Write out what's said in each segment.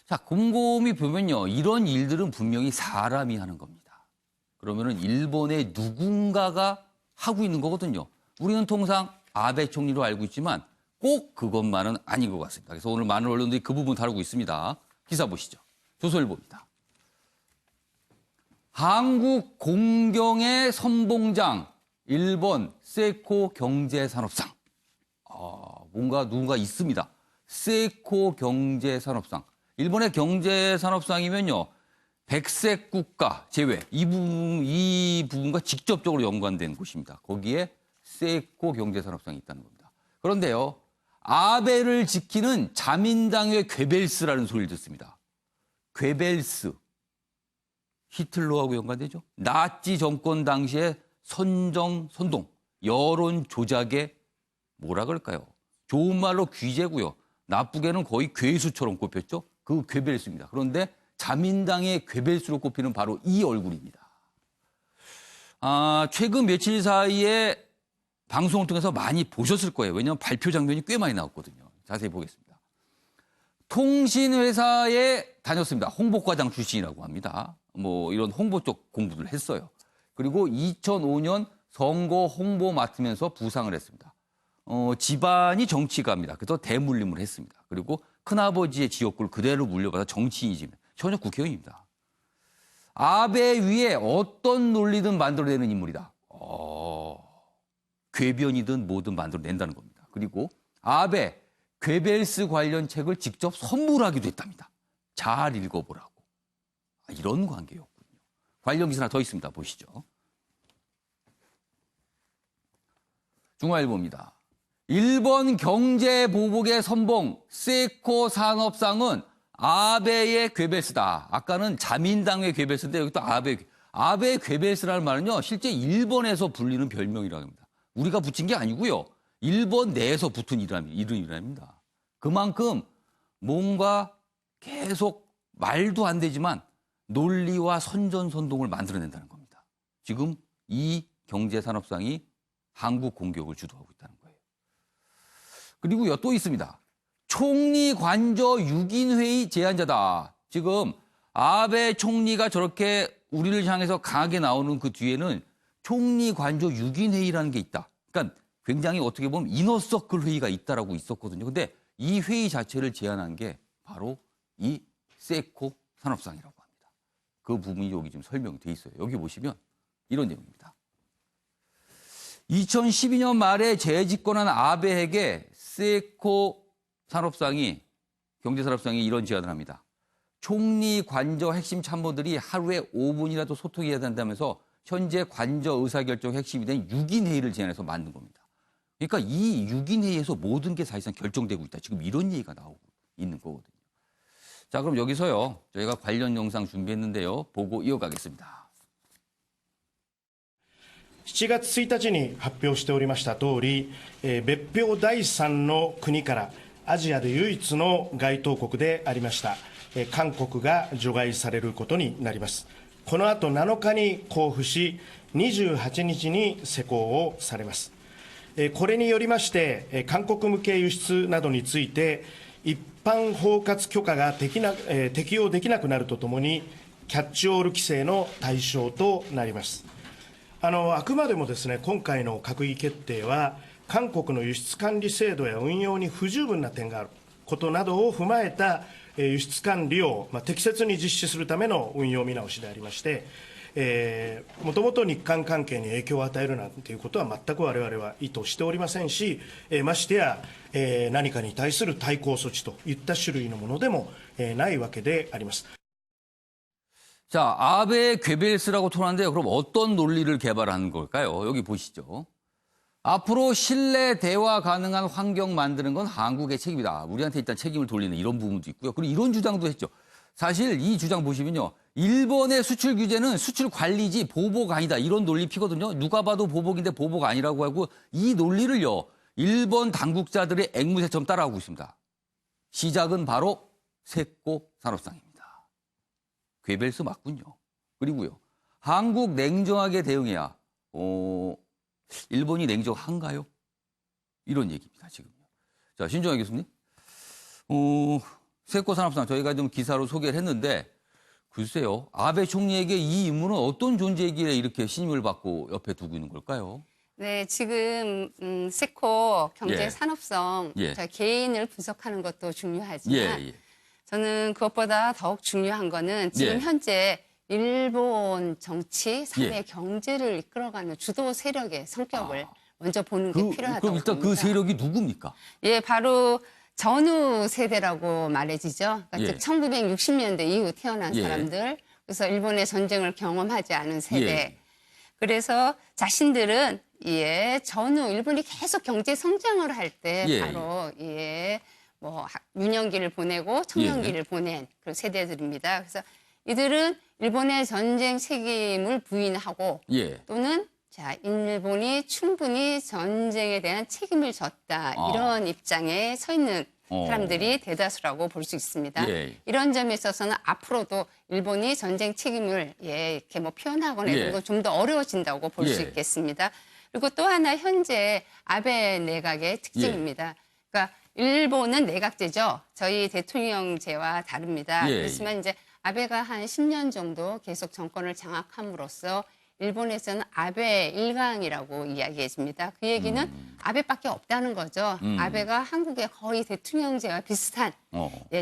자, 곰곰이 보면요. 이런 일들은 분명히 사람이 하는 겁니다. 그러면은 일본의 누군가가 하고 있는 거거든요. 우리는 통상 아베 총리로 알고 있지만 꼭 그것만은 아닌 것 같습니다. 그래서 오늘 많은 언론들이 그 부분 다루고 있습니다. 기사 보시죠. 조선일보입니다. 한국 공경의 선봉장, 일본 세코 경제산업상. 뭔가 누군가 있습니다. 세코 경제산업상. 일본의 경제산업상이면요. 백색 국가 제외 이 부분과 직접적으로 연관된 곳입니다. 거기에 세코 경제산업상이 있다는 겁니다. 그런데요. 아베를 지키는 자민당의 괴벨스라는 소리를 듣습니다. 괴벨스. 히틀러하고 연관되죠. 나치 정권 당시에 선동, 여론 조작의 뭐라 그럴까요? 좋은 말로 귀재고요. 나쁘게는 거의 괴수처럼 꼽혔죠. 그 괴벨스입니다. 그런데 자민당의 괴벨스로 꼽히는 바로 이 얼굴입니다. 최근 며칠 사이에 방송을 통해서 많이 보셨을 거예요. 왜냐하면 발표 장면이 꽤 많이 나왔거든요. 자세히 보겠습니다. 통신회사에 다녔습니다. 홍보과장 출신이라고 합니다. 뭐 이런 홍보 쪽 공부를 했어요. 그리고 2005년 선거 홍보 맡으면서 부상을 했습니다. 집안이 정치가입니다. 그래서 대물림을 했습니다. 그리고 큰아버지의 지역구를 그대로 물려받아 정치인이지만 전혀 국회의원입니다. 아베 위에 어떤 논리든 만들어내는 인물이다. 궤변이든 뭐든 만들어낸다는 겁니다. 그리고 아베 괴벨스 관련 책을 직접 선물하기도 했답니다. 잘 읽어보라고. 이런 관계였군요. 관련 기사 하나 더 있습니다. 보시죠. 중화일보입니다. 일본 경제보복의 선봉 세코 산업상은 아베의 괴벨스다. 아까는 자민당의 괴벨스인데 여기 또 아베 괴벨스라는 말은요. 실제 일본에서 불리는 별명이라고 합니다. 우리가 붙인 게 아니고요. 일본 내에서 붙은 이름이랍니다. 그만큼 뭔가 계속 말도 안 되지만 논리와 선전선동을 만들어낸다는 겁니다. 지금 이 경제산업상이 한국 공격을 주도하고 있다는 거예요. 그리고요, 또 있습니다. 총리 관저 6인 회의 제안자다. 지금 아베 총리가 저렇게 우리를 향해서 강하게 나오는 그 뒤에는 총리 관저 6인 회의라는 게 있다. 그러니까 굉장히 어떻게 보면 이너서클 회의가 있다라고 있었거든요. 근데 이 회의 자체를 제안한 게 바로 이 세코 산업상이라고 합니다. 그 부분이 여기 지금 설명이 돼 있어요. 여기 보시면 이런 내용입니다. 2012년 말에 재집권한 아베에게 세코 산업상이 경제산업상이 이런 제안을 합니다. 총리 관저 핵심 참모들이 하루에 5분이라도 소통해야 된다면서 현재 관저 의사결정 핵심이 된 6인 회의를 제안해서 만든 겁니다. 그러니까 이 6인 회의에서 모든 게 사실상 결정되고 있다. 지금 이런 얘기가 나오고 있는 거거든요. 자, 그럼 여기서요. 저희가 관련 영상 준비했는데요. 보고 이어가겠습니다. 7月1日に発表しておりました通り、別表第3の国からアジアで唯一の該当国でありました、韓国が除外されることになります。この後7日に公布し、28日に施行をされます。これによりまして、韓国向け輸出などについて、一般包括許可が適用できなくなるとともに、キャッチオール規制の対象となります。あくまでもですね、今回の閣議決定は、韓国の輸出管理制度や運用に不十分な点があることなどを踏まえた輸出管理を適切に実施するための運用見直しでありまして、もともと日韓関係に影響を与えるなんていうことは全く我々は意図しておりませんし、ましてや何かに対する対抗措置といった種類のものでもないわけであります。 자, 아베 괴벨스라고 토론하는데요. 그럼 어떤 논리를 개발하는 걸까요? 여기 보시죠. 앞으로 신뢰 대화 가능한 환경 만드는 건 한국의 책임이다. 우리한테 일단 책임을 돌리는 이런 부분도 있고요. 그리고 이런 주장도 했죠. 사실 이 주장 보시면요. 일본의 수출 규제는 수출 관리지 보복 아니다. 이런 논리 피거든요. 누가 봐도 보복인데 보복 아니라고 하고 이 논리를요. 일본 당국자들의 앵무새처럼 따라하고 있습니다. 시작은 바로 세코 산업상입니다. 괴벨스 맞군요. 그리고요. 한국 냉정하게 대응해야 일본이 냉정한가요? 이런 얘기입니다. 지금요. 자, 신종환 교수님. 세코 산업상 저희가 좀 기사로 소개를 했는데 글쎄요. 아베 총리에게 이 인물은 어떤 존재이기에 이렇게 신임을 받고 옆에 두고 있는 걸까요? 네, 지금 세코 예. 경제 산업성 예. 저 개인을 분석하는 것도 중요하지만 예. 저는 그것보다 더욱 중요한 거는 지금 예. 현재 일본 정치, 사회 예. 경제를 이끌어가는 주도 세력의 성격을 먼저 보는 게 필요하다고 그럼 일단 그 봅니다. 세력이 누굽니까? 예, 바로 전후 세대라고 말해지죠. 그러니까 예. 즉 1960년대 이후 태어난 예. 사람들, 그래서 일본의 전쟁을 경험하지 않은 세대. 예. 그래서 자신들은 전후 일본이 계속 경제 성장을 할 때 예. 바로 뭐 유년기를 보내고 청년기를 예. 보낸 그런 세대들입니다. 그래서 이들은 일본의 전쟁 책임을 부인하고 예. 또는 일본이 충분히 전쟁에 대한 책임을 졌다. 이런 입장에 서 있는 사람들이 대다수라고 볼 수 있습니다. 예. 이런 점에 있어서는 앞으로도 일본이 전쟁 책임을 이렇게 뭐 표현하거나 예. 이런 건 좀 더 어려워진다고 볼 수 예. 있겠습니다. 그리고 또 하나 현재 아베 내각의 특징입니다. 그러니까 일본은 내각제죠. 저희 대통령제와 다릅니다. 예. 그렇지만 이제 아베가 한 10년 정도 계속 정권을 장악함으로써 일본에서는 아베 일강이라고 이야기해 줍니다. 그 얘기는 아베밖에 없다는 거죠. 아베가 한국의 거의 대통령제와 비슷한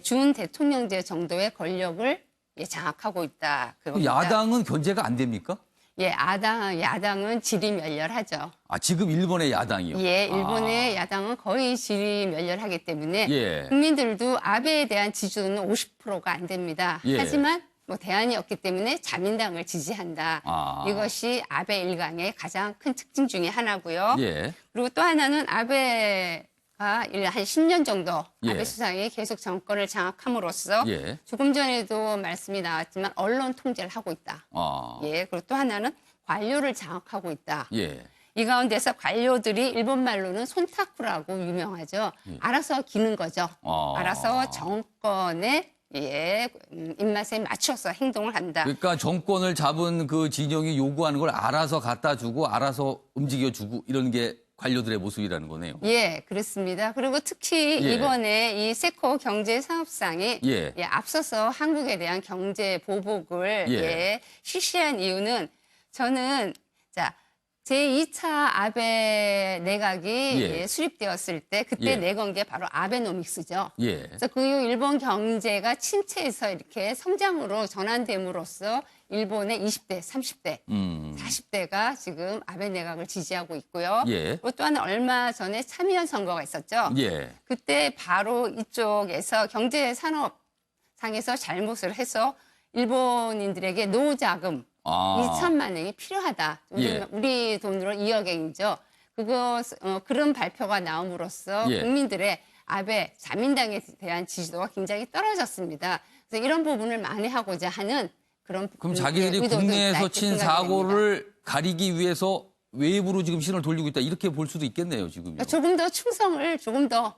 준 대통령제 정도의 권력을 장악하고 있다. 그 그겁니다. 야당은 견제가 안 됩니까? 야당은 질의멸렬하죠. 아, 지금 일본의 야당이요? 일본의 야당은 거의 질의멸렬하기 때문에 예. 국민들도 아베에 대한 지지도는 50%가 안 됩니다. 예. 하지만 뭐 대안이 없기 때문에 자민당을 지지한다. 아. 이것이 아베 일강의 가장 큰 특징 중에 하나고요. 예. 그리고 또 하나는 아베가 한 10년 정도 예. 아베 수상이 계속 정권을 장악함으로써 예. 조금 전에도 말씀이 나왔지만 언론 통제를 하고 있다. 아. 그리고 또 하나는 관료를 장악하고 있다. 예. 이 가운데서 관료들이 일본말로는 손타쿠라고 유명하죠. 알아서 기는 거죠. 아. 알아서 정권의 입맛에 맞춰서 행동을 한다. 그러니까 정권을 잡은 그 진영이 요구하는 걸 알아서 갖다 주고 알아서 움직여 주고 이런 게 관료들의 모습이라는 거네요. 그렇습니다. 그리고 특히 이번에 이 세코 경제산업상이 앞서서 한국에 대한 경제 보복을 실시한 이유는 저는 제2차 아베 내각이 수립되었을 때 그때 내건 게 바로 아베노믹스죠. 그래서 그 이후 일본 경제가 침체에서 이렇게 성장으로 전환됨으로써 일본의 20대, 30대, 40대가 지금 아베 내각을 지지하고 있고요. 그리고 또한 얼마 전에 참의원 선거가 있었죠. 그때 바로 이쪽에서 경제산업상에서 잘못을 해서 일본인들에게 노자금 2천만 원이 필요하다. 우리 돈으로 2억 엔이죠. 그런 발표가 나옴으로써 국민들의 아베 자민당에 대한 지지도가 굉장히 떨어졌습니다. 그래서 이런 부분을 만회하고자 하는 그런 그럼 자기들이 의도도 국내에서 있다, 친 이렇게 사고를 가리기 위해서 외부로 지금 신을 돌리고 있다. 이렇게 볼 수도 있겠네요, 지금요. 그러니까 조금 더 충성을 조금 더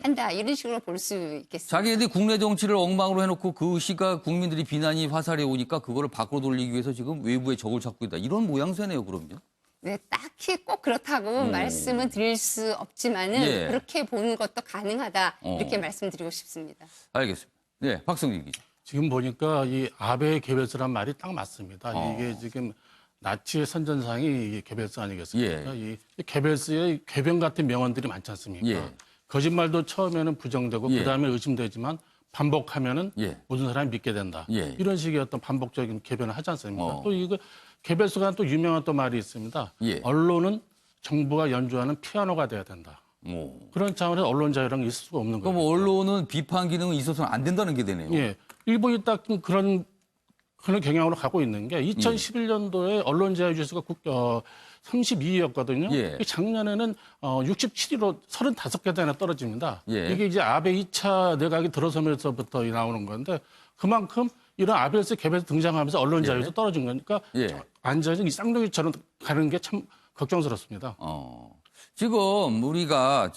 한다. 이런 식으로 볼 수 있겠습니다. 자기네들이 국내 정치를 엉망으로 해놓고 그 시각 국민들이 비난이 화살에 오니까 그거를 밖으로 돌리기 위해서 지금 외부의 적을 찾고 있다. 이런 모양새네요, 그럼요. 딱히 꼭 그렇다고 말씀은 드릴 수 없지만은 그렇게 보는 것도 가능하다. 이렇게 말씀드리고 싶습니다. 알겠습니다. 네, 박성진 기자. 지금 보니까 이 아베 개별수란 말이 딱 맞습니다. 이게 지금 나치의 선전상이 개별수 아니겠습니까? 이 개별수의 궤변 같은 명언들이 많지 않습니까? 거짓말도 처음에는 부정되고 그다음에 의심되지만 반복하면은 모든 사람이 믿게 된다. 이런 식의 어떤 반복적인 개변을 하지 않습니까? 또 이거 개별수가 또 유명한 또 말이 있습니다. 언론은 정부가 연주하는 피아노가 돼야 된다. 그런 차원에서 언론 자유라는 게 있을 수가 없는 거예요. 그럼 언론은 비판 기능은 있어서는 안 된다는 게 되네요. 일본이 딱 그런 경향으로 가고 있는 게 2011년도에 언론 자유 지수가 32위였거든요. 작년에는 67위로 35계단이나 떨어집니다. 이게 이제 아베 2차 내각이 들어서면서부터 나오는 건데 그만큼 이런 아베스 개별에서 등장하면서 언론 자유도 떨어진 거니까 완전히 이 쌍둥이처럼 가는 게 참 걱정스럽습니다. 지금 우리가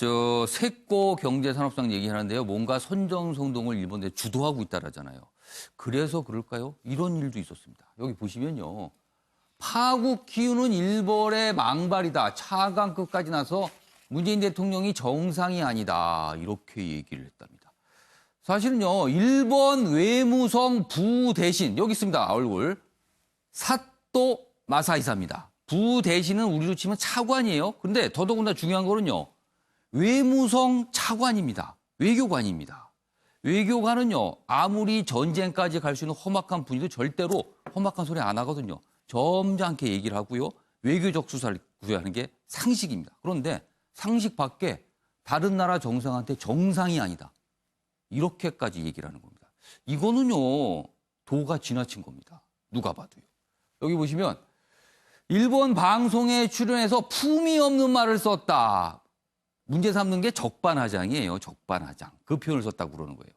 세코 경제산업상 얘기하는데요. 뭔가 선정성동을 일본 내 주도하고 있다라잖아요. 그래서 그럴까요? 이런 일도 있었습니다. 여기 보시면요. 파국 키우는 일본의 망발이다. 차관급까지 나서 문재인 대통령이 정상이 아니다. 이렇게 얘기를 했답니다. 사실은요, 일본 외무성 부대신, 여기 있습니다, 얼굴. 사또 마사히사입니다. 부대신은 우리로 치면 차관이에요. 그런데 더더군다나 중요한 거는요, 외무성 차관입니다. 외교관입니다. 외교관은요, 아무리 전쟁까지 갈 수 있는 험악한 분위기도 절대로 험악한 소리 안 하거든요. 점잖게 얘기를 하고요. 외교적 수사를 구해하는 게 상식입니다. 그런데 상식 밖에 다른 나라 정상한테 정상이 아니다. 이렇게까지 얘기를 하는 겁니다. 이거는요, 도가 지나친 겁니다. 누가 봐도요. 여기 보시면 일본 방송에 출연해서 품위 없는 말을 썼다. 문제 삼는 게 적반하장이에요. 적반하장. 그 표현을 썼다고 그러는 거예요.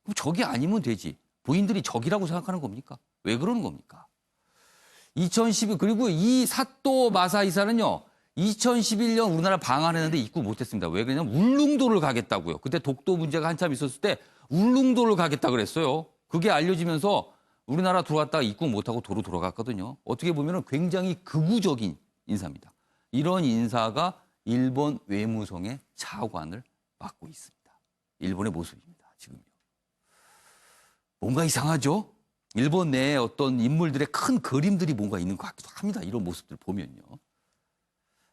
그럼 적이 아니면 되지. 본인들이 적이라고 생각하는 겁니까? 왜 그러는 겁니까? 2012 그리고 이 사또 마사히사는요. 2011년 우리나라 방한했는데 입국 못했습니다. 왜 그러냐면 울릉도를 가겠다고요. 그때 독도 문제가 한참 있었을 때 울릉도를 가겠다 그랬어요. 그게 알려지면서 우리나라 들어왔다가 입국 못하고 도로 돌아갔거든요. 어떻게 보면 굉장히 극우적인 인사입니다. 이런 인사가 일본 외무성의 차관을 맡고 있습니다. 일본의 모습입니다. 지금요. 뭔가 이상하죠? 일본 내에 어떤 인물들의 큰 그림들이 뭔가 있는 것 같기도 합니다. 이런 모습들 보면요.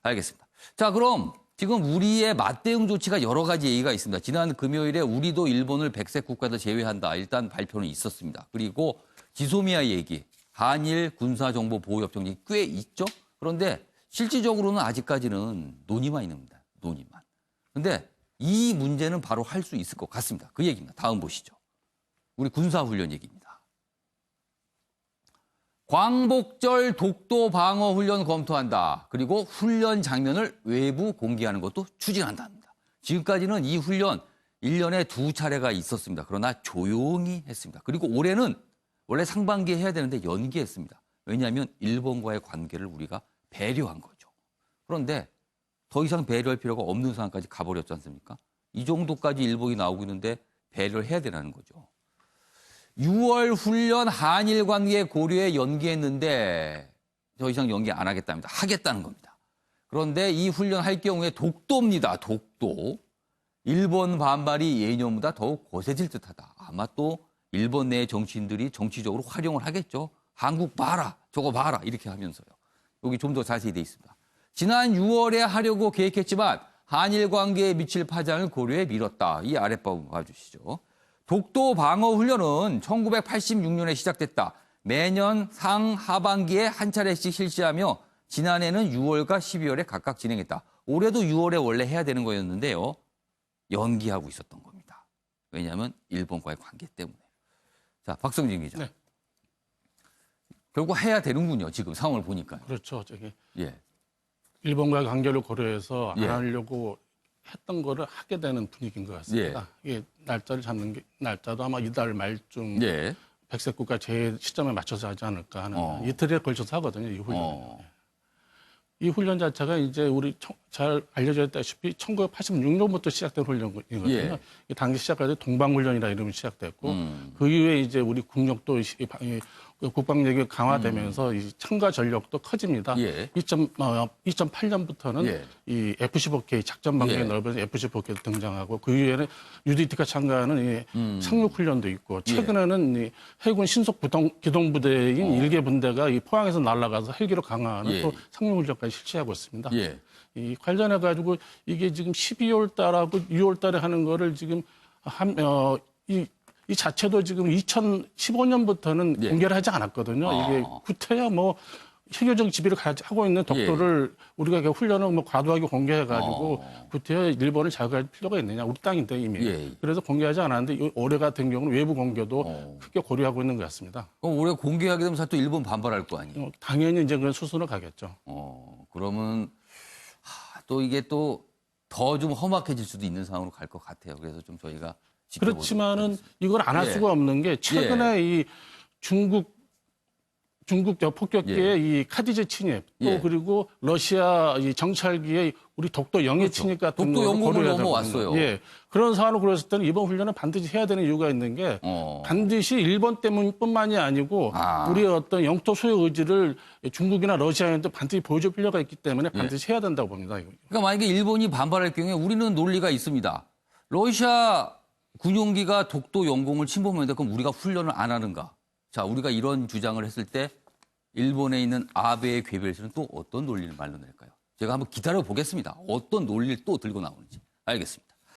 알겠습니다. 자, 그럼 지금 우리의 맞대응 조치가 여러 가지 얘기가 있습니다. 지난 금요일에 우리도 일본을 백색 국가에서 제외한다. 일단 발표는 있었습니다. 그리고 지소미아 얘기, 한일 군사정보보호협정 얘기 꽤 있죠? 그런데 실질적으로는 아직까지는 논의만 있는 겁니다. 논의만. 근데 이 문제는 바로 할 수 있을 것 같습니다. 그 얘기입니다. 다음 보시죠. 우리 군사훈련 얘기입니다. 광복절 독도 방어 훈련 검토한다. 그리고 훈련 장면을 외부 공개하는 것도 추진한답니다. 지금까지는 이 훈련 1년에 2차례가 있었습니다. 그러나 조용히 했습니다. 그리고 올해는 원래 상반기에 해야 되는데 연기했습니다. 왜냐하면 일본과의 관계를 우리가 배려한 거죠. 그런데 더 이상 배려할 필요가 없는 상황까지 가버렸지 않습니까? 이 정도까지 일본이 나오고 있는데 배려를 해야 되라는 거죠. 6월 훈련 한일 관계 고려에 연기했는데 더 이상 연기 안 하겠답니다. 하겠다는 겁니다. 그런데 이 훈련 할 경우에 독도입니다. 독도. 일본 반발이 예년보다 더욱 거세질 듯하다. 아마 또 일본 내 정치인들이 정치적으로 활용을 하겠죠. 한국 봐라, 저거 봐라 이렇게 하면서요. 여기 좀 더 자세히 돼 있습니다. 지난 6월에 하려고 계획했지만 한일 관계에 미칠 파장을 고려해 미뤘다. 이 아랫부분 봐주시죠. 독도 방어 훈련은 1986년에 시작됐다. 매년 상하반기에 한 차례씩 실시하며 지난해는 6월과 12월에 각각 진행했다. 올해도 6월에 원래 해야 되는 거였는데요. 연기하고 있었던 겁니다. 왜냐하면 일본과의 관계 때문에. 자, 박성진 기자. 네. 결국 해야 되는군요. 지금 상황을 보니까. 그렇죠. 저기 예. 일본과의 관계를 고려해서 안 예. 하려고 했던 거를 하게 되는 분위기인 것 같습니다. 이게 날짜를 잡는 게 날짜도 아마 이달 말쯤 예. 백색 국가 제 시점에 맞춰서 하지 않을까 하는 이틀에 걸쳐서 하거든요. 이 훈련. 이 훈련 자체가 이제 우리 잘 알려져 있다시피 1986년부터 시작된 훈련이거든요. 예. 당시 시작할 때 동방훈련이라 이름이 시작됐고 그 이후에 이제 우리 국력도 국방력이 강화되면서 이 참가 전력도 커집니다. 예. 2008년부터는 예. 이 F-15K 작전 반경이 예. 넓어서 F-15K도 등장하고 그 이후에는 UDT가 참가하는 이 상륙훈련도 있고 최근에는 이 해군 신속 기동부대인 일개 분대가 이 포항에서 날아가서 헬기로 강화하는 예. 또 상륙훈련까지 실시하고 있습니다. 예. 이 관련해 가지고 이게 지금 12월 달하고 6월 달에 하는 거를 지금 이 자체도 지금 2015년부터는 예. 공개를 하지 않았거든요. 이게 구태야 뭐 해교적 지비를 하고 있는 독도를 우리가 그 훈련을 뭐 과도하게 공개해가지고 구태야 일본을 자극할 필요가 있느냐. 우리 땅인데 이미. 예. 그래서 공개하지 않았는데 올해 같은 경우는 외부 공개도 크게 고려하고 있는 것 같습니다. 그럼 올해 공개하게 되면 또 일본 반발할 거 아니에요? 당연히 이제 그런 수순을 가겠죠. 그러면 또 이게 또 더 좀 험악해질 수도 있는 상황으로 갈 것 같아요. 그래서 좀 저희가 그렇지만은 이걸 안 할 예. 수가 없는 게 최근에 이 중국 폭격기의 이 카디제 침입 또 예. 그리고 러시아 이 정찰기의 우리 독도 영해 침입 같은 독도 거 영공을 넘어왔어요. 예. 그런 상황을 고려했을 때는 이번 훈련은 반드시 해야 되는 이유가 있는 게 반드시 일본 때문뿐만이 아니고 우리의 어떤 영토 소유 의지를 중국이나 러시아에도 반드시 보여줄 필요가 있기 때문에 반드시 해야 된다고 봅니다. 이거. 그러니까 만약에 일본이 반발할 경우에 우리는 논리가 있습니다. 러시아 군용기가 독도 영공을 침범했는데 그럼 우리가 훈련을 안 하는가? 자, 우리가 이런 주장을 했을 때 일본에 있는 아베의 괴벨스는 또 어떤 논리를 말로 낼까요? 제가 한번 기다려 보겠습니다. 어떤 논리를 또 들고 나오는지. 알겠습니다.